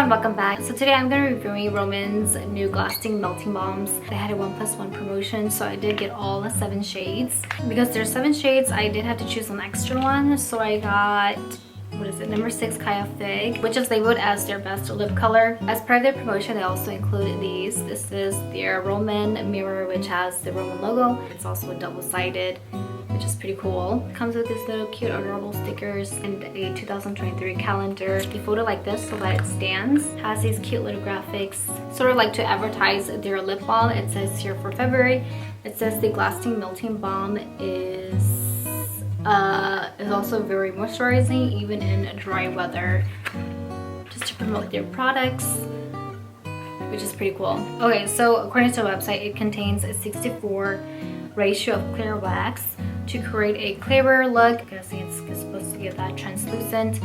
everyone, welcome back. So today I'm going to be reviewing Rom&nd's new Glasting melting balms. They had a 1+1 promotion, so I did get all 7 shades. Because there's 7 shades, I did have to choose an extra one, so I got number 6 Kaya Fig, which is labeled as their best lip color. As part of their promotion, they also included these. This is their Rom&nd mirror, which has the Rom&nd logo. It's also double-sided, which is pretty cool. It comes with these little cute adorable stickers and a 2023 calendar. They fold it like this so that it stands. It has these cute little graphics, sort of like to advertise their lip balm. It says here for February, it says the Glasting melting balm is also very moisturizing even in dry weather, just to promote their products, which is pretty cool. Okay, so according to the website, it contains a 64 ratio of clear wax to create a clearer look. You can see it's supposed to give that translucent,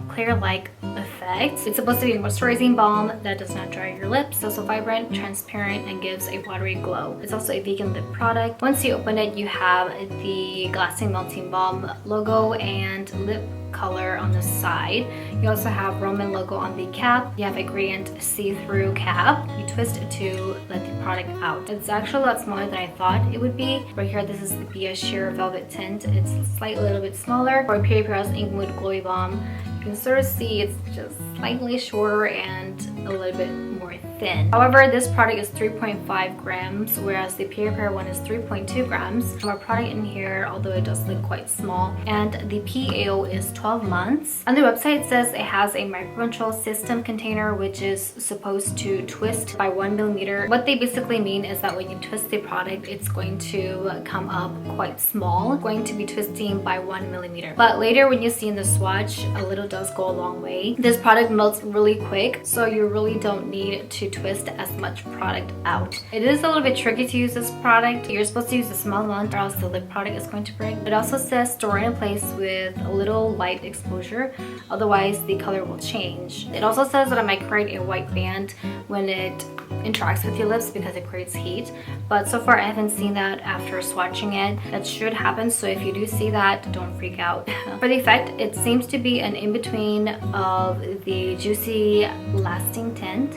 clear-like effect. It's supposed to be a moisturizing balm that does not dry your lips. It's also vibrant, transparent, and gives a watery glow. It's also a vegan lip product. Once you open it, you have the Glasting melting balm logo and lip color on the side. You also have Rom&nd logo on the cap. You have a gradient see-through cap. You twist it to let the product out. It's actually a lot smaller than I thought it would be. Right here, this is the Beige sheer velvet tint. It's slightly a little bit smaller. For Peripera's Inkwood glowy balm, you can sort of see it's just slightly shorter and a little bit more thin. However, this product is 3.5 grams, whereas the Peripera one is 3.2 grams. Our product in here, although it does look quite small, and the PAO is 12 months. On the website, it says it has a microcontrol system container, which is supposed to twist by 1 millimeter. What they basically mean is that when you twist the product, it's going to come up quite small, going to be twisting by 1 millimeter. But later, when you see in the swatch, a little does go a long way. This product melts really quick, so you really don't need to twist as much product out. It is a little bit tricky to use this product. You're supposed to use a small amount or else the lip product is going to break. It also says store in place with a little light exposure, otherwise the color will change. It also says that it might create a white band when it interacts with your lips because it creates heat, but so far I haven't seen that after swatching it. That should happen, so if you do see that, don't freak out. For the effect, it seems to be an in-between of the Juicy Lasting Tint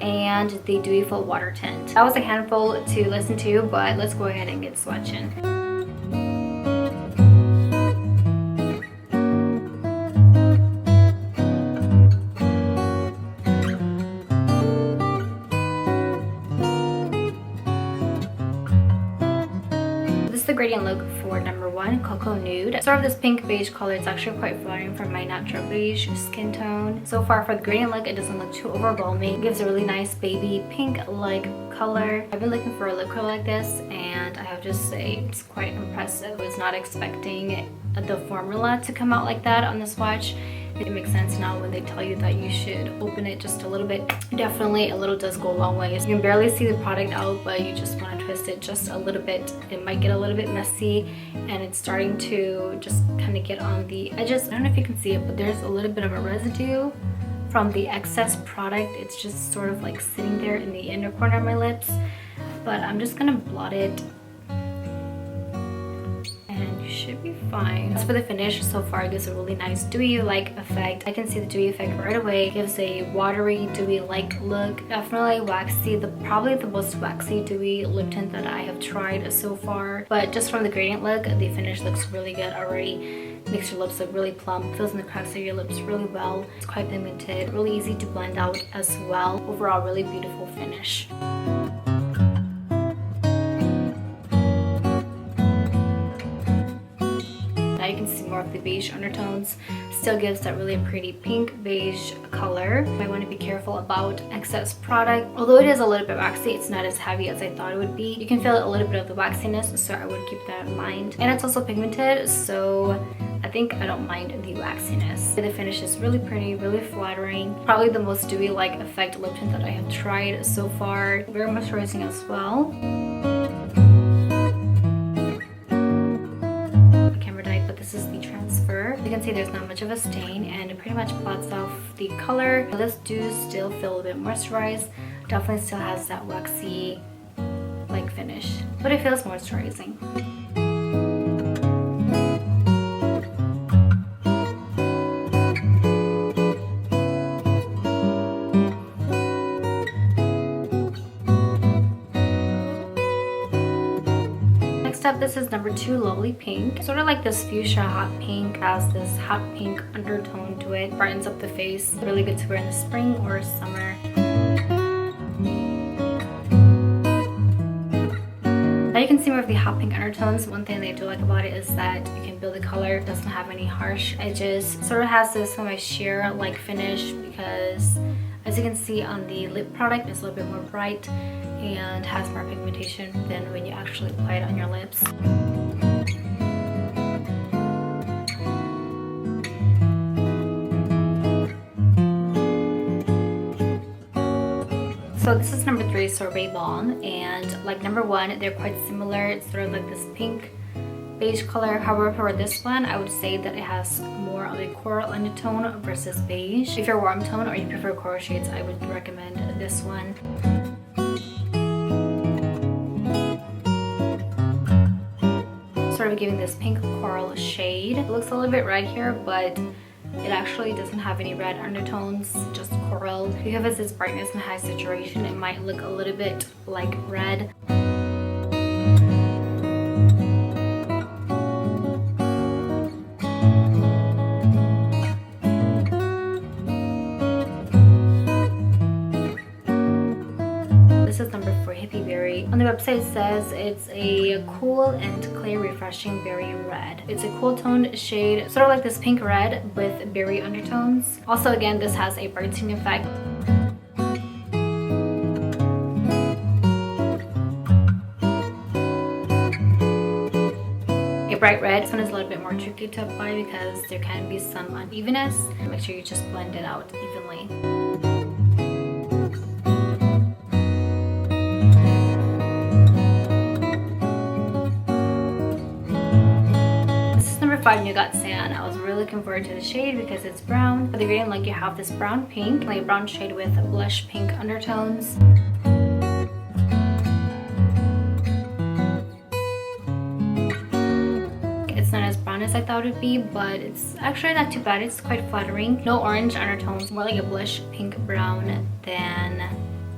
and the Dewy Full Water Tint. That was a handful to listen to, but let's go ahead and get swatching. The gradient look for number 1, Coco Nude. Sort of this pink beige color. It's actually quite flattering for my natural beige skin tone. So far for the gradient look, it doesn't look too overwhelming. It gives a really nice baby pink-like color. I've been looking for a lip color like this, and I have to say it's quite impressive. I was not expecting the formula to come out like that on the swatch. It makes sense now when they tell you that you should open it just a little bit. Definitely a little does go a long way. You can barely see the product out, but you just want to twist it just a little bit. It might get a little bit messy, and it's starting to just kind of get on the edges. I don't know if you can see it, but there's a little bit of a residue from the excess product. It's just sort of like sitting there in the inner corner of my lips, but I'm just gonna blot it. Should be fine. As for the finish, so far it gives a really nice dewy-like effect. I can see the dewy effect right away. It gives a watery, dewy-like look. Definitely waxy, probably the most waxy dewy lip tint that I have tried so far. But just from the gradient look, the finish looks really good already. Makes your lips look really plump, fills in the cracks of your lips really well. It's quite pigmented, really easy to blend out as well. Overall, really beautiful finish. You can see more of the beige undertones. Still gives that really pretty pink beige color. You might want to be careful about excess product. Although it is a little bit waxy, it's not as heavy as I thought it would be. You can feel a little bit of the waxiness, so I would keep that in mind. And it's also pigmented, so I think I don't mind the waxiness. The finish is really pretty, really flattering. Probably the most dewy-like effect lip tint that I have tried so far. Very moisturizing as well. This is the transfer. You can see there's not much of a stain, and it pretty much blots off the color. The lips do still feel a bit moisturized. Definitely still has that waxy like finish, but it feels moisturizing. up, this is number 2, Lovely Pink. Sort of like this fuchsia hot pink, has this hot pink undertone to it, brightens up the face. Really good to wear in the spring or summer. Now you can see more of the hot pink undertones. One thing that I do like about it is that you can build the color. It doesn't have any harsh edges. Sort of has this almost sheer like finish because as you can see on the lip product, it's a little bit more bright and has more pigmentation than when you actually apply it on your lips. So this is number 3, Sorbet Balm, and like number 1, they're quite similar. It's sort of like this pink beige color. However, for this one, I would say that it has more of a coral undertone versus beige. If you're warm tone or you prefer coral shades, I would recommend this one. Sort of giving this pink coral shade. It looks a little bit red here, but it actually doesn't have any red undertones, just coral. Because of its brightness and high saturation, it might look a little bit like red. This is number 4, Hippie Berry. On the website it says it's a cool and clear refreshing berry red. It's a cool toned shade, sort of like this pink red with berry undertones. Also again, this has a brightening effect. A bright red. This one is a little bit more tricky to apply because there can be some unevenness. Make sure you just blend it out evenly. Number 5, Nougat Sand. I was really looking forward to the shade because it's brown. For the gradient, like you have this brown pink, like a brown shade with blush pink undertones. It's not as brown as I thought it would be, but it's actually not too bad. It's quite flattering. No orange undertones, more like a blush pink brown than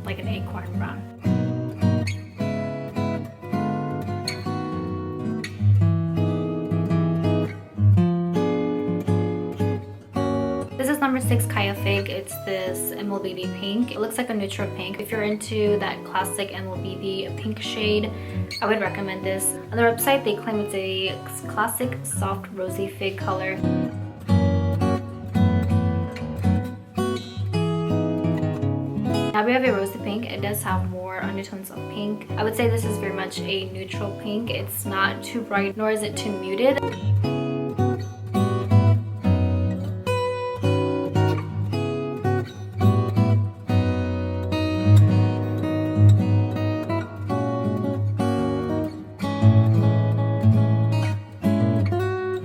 like an acorn brown. Number 6, Kaya Fig. It's this MLBD pink. It looks like a neutral pink. If you're into that classic MLBD pink shade, I would recommend this. On their website, they claim it's a classic soft rosy fig color. Now we have a rosy pink. It does have more undertones of pink. I would say this is very much a neutral pink. It's not too bright, nor is it too muted.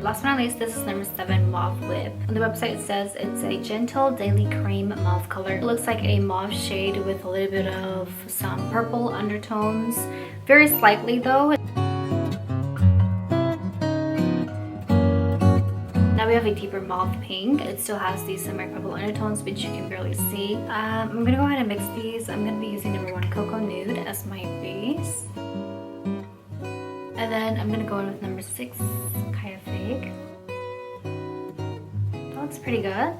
Last but not least, this is number 7, Muave Whip. On the website it says it's a gentle daily cream mauve color. It looks like a mauve shade with a little bit of some purple undertones. Very slightly though. Now we have a deeper mauve pink. It still has these semi-purple undertones, which you can barely see. I'm gonna go ahead and mix these. I'm gonna be using number 1, Coco Nude as my base. And then I'm gonna go in with number 6, Kaya Fig. That looks pretty good.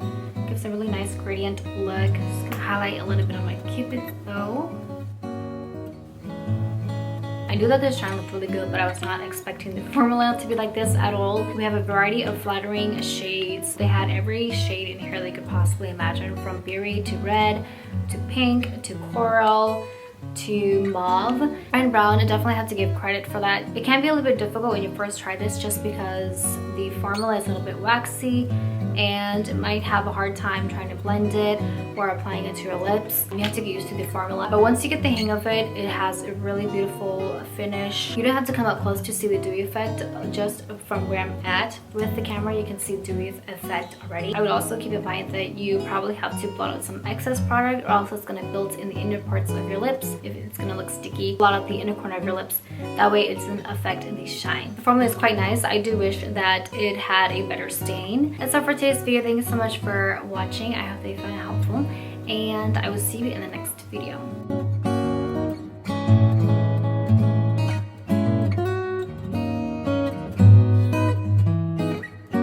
Gives a really nice gradient look. Just gonna highlight a little bit on my cupid's bow. I knew that this shine looked really good, but I was not expecting the formula to be like this at all. We have a variety of flattering shades. They had every shade in here they could possibly imagine, from berry to red to pink to coral to mauve and brown. I definitely have to give credit for that. It can be a little bit difficult when you first try this just because the formula is a little bit waxy and it might have a hard time trying to blend it or applying it to your lips. You have to get used to the formula, but once you get the hang of it, it has a really beautiful finish. You don't have to come up close to see the dewy effect. Just from where I'm at with the camera, you can see dewy effect already. I would also keep in mind that you probably have to blot out some excess product, or else it's going to build in the inner parts of your lips. If it's going to look sticky, blot out the inner corner of your lips. That way it doesn't affect the shine. The formula is quite nice. I do wish that it had a better stain. That's all for today's video. Thank you so much for watching. I hope that you found it helpful, and I will see you in the next video.